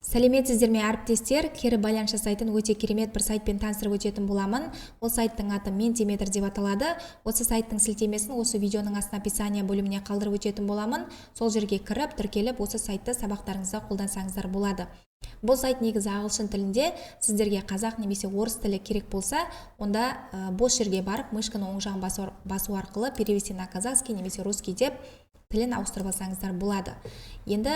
Сәлеметсіздер ме әріптестер, кері байланыс жасайтын өте керемет бір сайтпен таныстырып өтетін боламын. Ол сайттың аты Mentimeter деп аталады. Осы сайттың сілтемесін осы видеоның астына описание бөліміне қалдырып өтетін боламын. Сол жерге кіріп, тіркеліп, осы сайтты сабақтарыңызда қолдансаңыздар болады. Бұл сайт негізі ағылшын тілінде, сіздерге қазақ немесе орыс тілі керек болса, онда бос жерге барып, мышканы оң жағын басу арқылы перевести на казахский немесе русский деп тілін ауыстырып алсаңыздар болады. Енді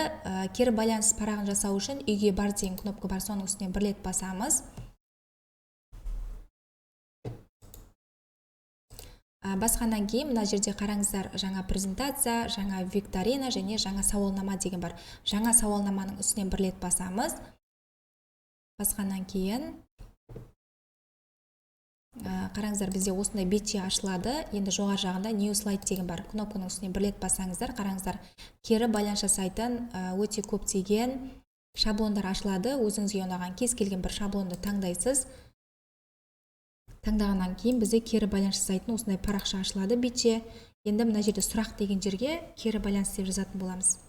кері байланыс парағын жасау үшін үйге бар деген кнопка бар, соның үстіне бір рет басамыз. Басқаннан кейін мына жерде қараңыздар, жаңа презентация, жаңа викторина және жаңа сауалнама деген бар. Жаңа сауалнаманың үстіне бір рет басамыз. Басқаннан кейін қараңыздар, бізде осындай бетше ашылады. Енді жоғары жағында New Slide деген бар. Кнопканың үстіне бір рет басаңыздар, қараңыздар, кері байланыс жасайтын өте көптеген шаблондар ашылады. Өзіңізге ұнаған кез келген бір шаблонды таңдайсыз. Таңдағаннан кейін бізде кері байланыс жасайтын осындай парақша ашылады, бетше. Енді мына жерде сұрақ деген жерге кері байланыс деп жазатын боламыз.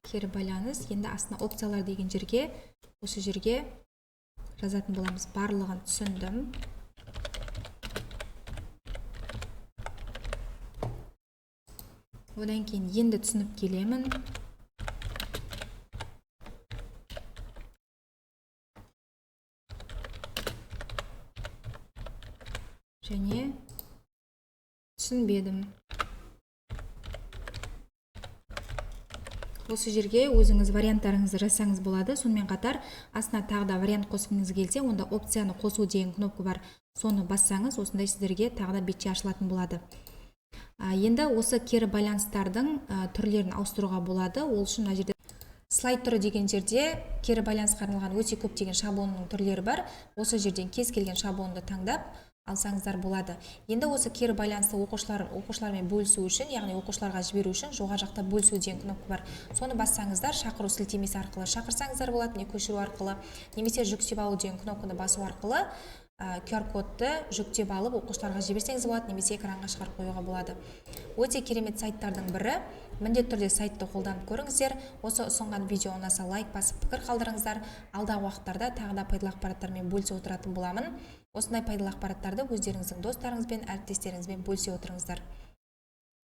Кері байланыс. Енді астына опциялар деген жерге, осы жерге жазатын боламыз. Барлығын түсіндім. Одан кейін енді түсініп келемін. Және түсінбедім. Осы жерге өзіңіз варианттарыңызды жазсаңыз болады. Сонымен қатар астына тағы да вариант қосқыңыз келсе, онда опцияны қосу деген кнопка бар. Соны бассаңыз, осындай сіздерге тағы да бетше ашылатын болады. Енді осы кері байланыстардың түрлерін ауыстыруға болады. Ол үшін мына жерде слайд түрі деген жерде кері байланысқа арналған өте көптеген шаблонның түрлері бар. Осы жерден кез келген шаблонды таңдап алсаңыздар болады. Енді осы кері байланысты оқушылармен бөлісу үшін, яғни оқушыларға жіберу үшін жоғары жақта бөлісу деген кнопка бар. Соны бассаңыздар, шақыру сілтемесі арқылы шақырсаңыздар болады, не көшіру арқылы, немесе жүктеп алу деген кнопканы басу арқылы QR-кодты жүктеп алып оқушыларға жіберсеңіз болады, немесе экранға шығарып қоюға болады. Өте керемет сайттардың бірі. Міндетті түрде сайтты қолданып көріңіздер. Осы ұсынған видео ұнаса лайк басып пікір қалдырыңыздар. Алдағы уақыттарда тағы да пайдалы ақпараттармен бөлісе отыратын боламын. Осындай пайдалы ақпараттарды өздеріңіздің достарыңызбен, әріптестеріңізбен бөлісе отырыңыздар.